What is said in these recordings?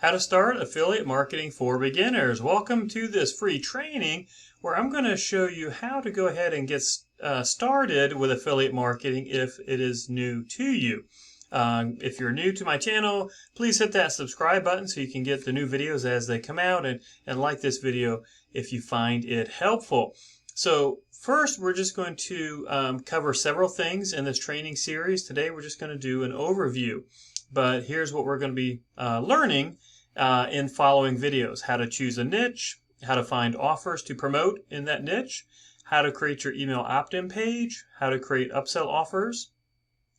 How to start affiliate marketing for beginners. Welcome to this free training where I'm going to show you how to go ahead and get started with affiliate marketing if it is new to you. If you're new to my channel, please hit that subscribe button so you can get the new videos as they come out, and like this video if you find it helpful. So first, we're just going to cover several things in this training series. Today we're just going to do an overview, but here's what we're going to be learning in following videos: how to choose a niche, how to find offers to promote in that niche, how to create your email opt-in page, how to create upsell offers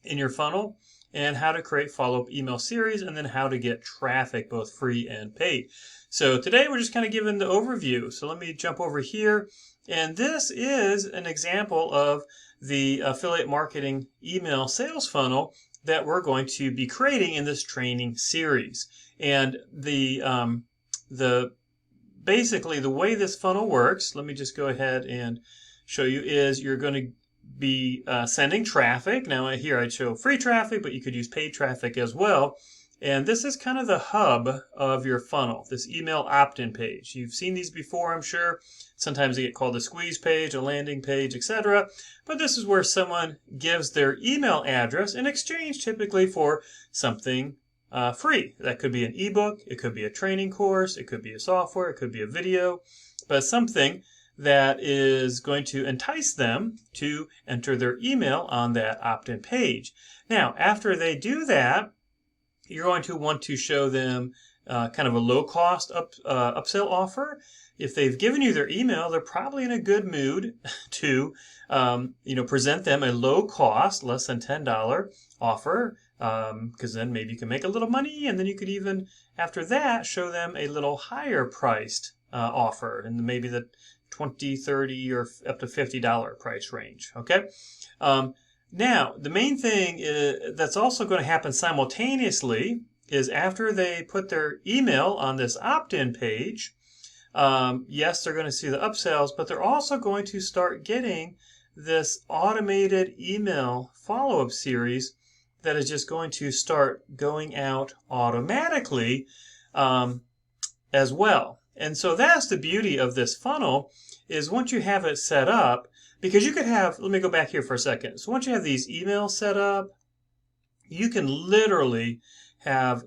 in your funnel, and how to create follow-up email series, and then how to get traffic, both free and paid. So today we're just kind of giving the overview. So let me jump over here. And this is an example of the affiliate marketing email sales funnel that we're going to be creating in this training series. And basically the way this funnel works, let me just go ahead and show you, is you're going to be sending traffic. Now here I'd show free traffic, but you could use paid traffic as well. And this is kind of the hub of your funnel, this email opt-in page. You've seen these before, I'm sure. Sometimes they get called a squeeze page, a landing page, etc. But this is where someone gives their email address in exchange typically for something free. That could be an ebook, it could be a training course, it could be a software, it could be a video, but something that is going to entice them to enter their email on that opt-in page. Now, after they do that, you're going to want to show them kind of a low-cost upsell offer. If they've given you their email, they're probably in a good mood to present them a low-cost, less than $10 offer, because then maybe you can make a little money, and then you could even, after that, show them a little higher-priced offer, and maybe the $20, $30, or up to $50 price range. Okay. Now, the main thing that's also going to happen simultaneously is after they put their email on this opt-in page, yes, they're going to see the upsells, but they're also going to start getting this automated email follow-up series that is just going to start going out automatically as well. And so that's the beauty of this funnel, is once you have it set up, because you could have, let me go back here for a second. So once you have these emails set up, you can literally have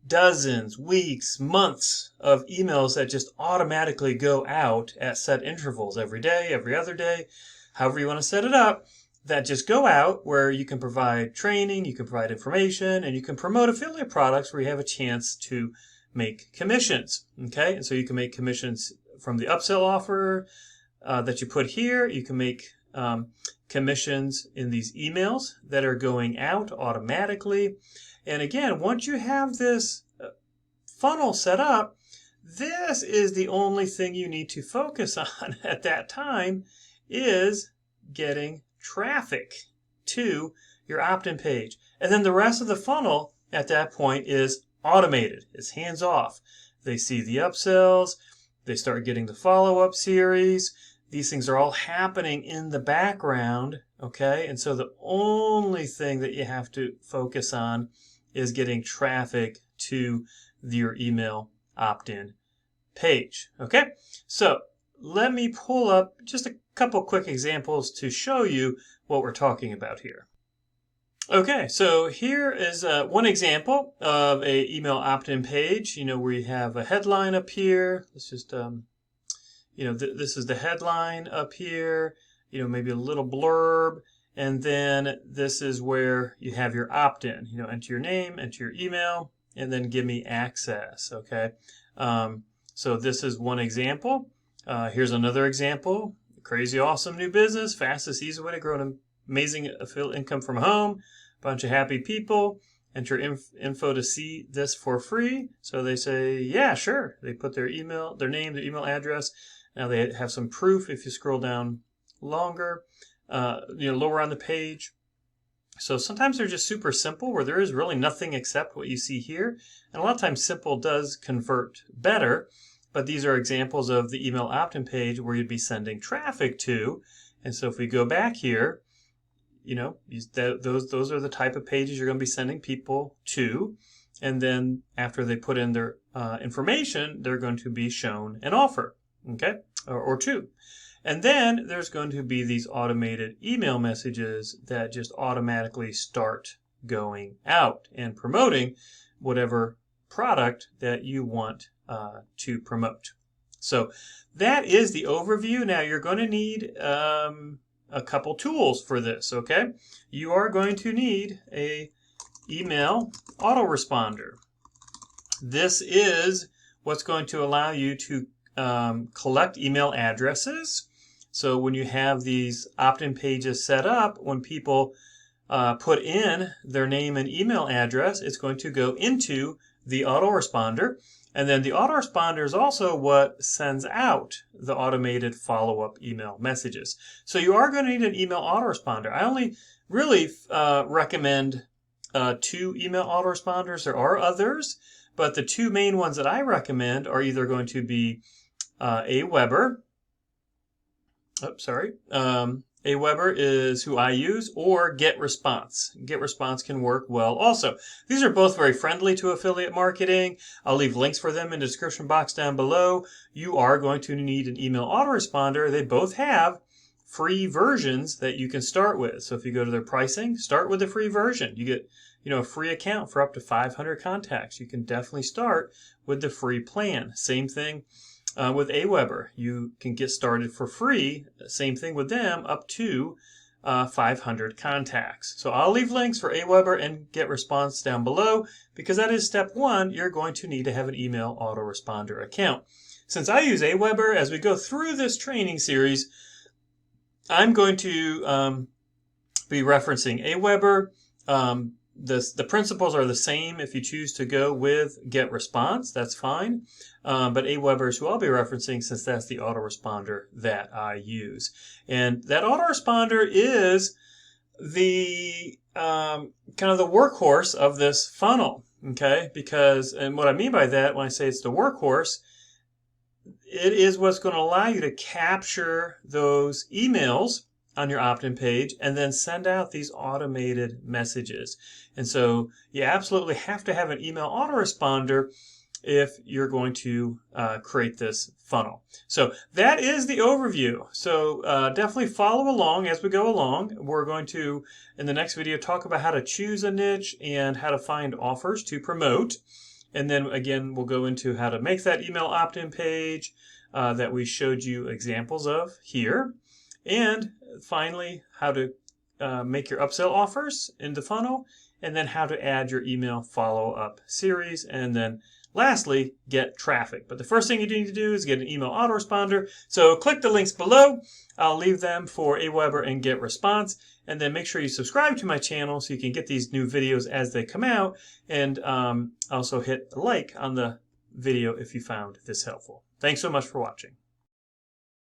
dozens, weeks, months of emails that just automatically go out at set intervals every day, every other day, however you want to set it up, that just go out, where you can provide training, you can provide information, and you can promote affiliate products where you have a chance to make commissions. Okay, and so you can make commissions from the upsell offer that you put here. You can make commissions in these emails that are going out automatically. And again, once you have this funnel set up, this is the only thing you need to focus on at that time, is getting traffic to your opt-in page. And then the rest of the funnel at that point is automated. It's hands off. They see the upsells, they start getting the follow-up series. These things are all happening in the background, okay? And so the only thing that you have to focus on is getting traffic to your email opt-in page, okay? So let me pull up just a couple quick examples to show you what we're talking about here. Okay, so here is one example of a email opt-in page. We have a headline up here. Let's just, this is the headline up here. Maybe a little blurb, and then this is where you have your opt-in. Enter your name, enter your email, and then give me access. Okay, so this is one example. Here's another example. Crazy awesome new business, fastest, easy way to grow an amazing affiliate income from home. Bunch of happy people. Enter info to see this for free. So they say, yeah, sure. They put their email, their name, their email address. Now they have some proof if you scroll down longer, lower on the page. So sometimes they're just super simple, where there is really nothing except what you see here. And a lot of times simple does convert better. But these are examples of the email opt-in page where you'd be sending traffic to. And so if we go back here, those are the type of pages you're going to be sending people to. and then after they put in their information, they're going to be shown an offer, okay, or two. And then there's going to be these automated email messages that just automatically start going out and promoting whatever product that you want to promote. So that is the overview. Now you're going to need a couple tools for this, okay? You are going to need a email autoresponder. This is what's going to allow you to collect email addresses. So when you have these opt-in pages set up, when people put in their name and email address, it's going to go into the autoresponder. And then the autoresponder is also what sends out the automated follow-up email messages. So you are going to need an email autoresponder. I only really recommend 2 email autoresponders. There are others, but the 2 main ones that I recommend are either going to be Aweber. Aweber is who I use, or GetResponse. GetResponse can work well also. These are both very friendly to affiliate marketing. I'll leave links for them in the description box down below. You are going to need an email autoresponder. They both have free versions that you can start with. So if you go to their pricing, start with the free version. You get, a free account for up to 500 contacts. You can definitely start with the free plan. Same thing with Aweber. You can get started for free. Same thing with them, up to 500 contacts. So I'll leave links for Aweber and GetResponse down below, because that is step 1. You're going to need to have an email autoresponder account. Since I use Aweber, as we go through this training series, I'm going to be referencing Aweber. The principles are the same if you choose to go with GetResponse, that's fine. But Aweber is who I'll be referencing, since that's the autoresponder that I use. And that autoresponder is the kind of the workhorse of this funnel, okay? And what I mean by that, when I say it's the workhorse, it is what's going to allow you to capture those emails on your opt-in page and then send out these automated messages. And so you absolutely have to have an email autoresponder if you're going to create this funnel. So that is the overview. So definitely follow along as we go along. We're going to, in the next video, talk about how to choose a niche and how to find offers to promote. And then again, we'll go into how to make that email opt-in page that we showed you examples of here. And finally, how to make your upsell offers in the funnel, and then how to add your email follow-up series, and then lastly, get traffic. But the first thing you need to do is get an email autoresponder. So click the links below. I'll leave them for Aweber and GetResponse. And then make sure you subscribe to my channel so you can get these new videos as they come out. And also hit like on the video if you found this helpful. Thanks so much for watching.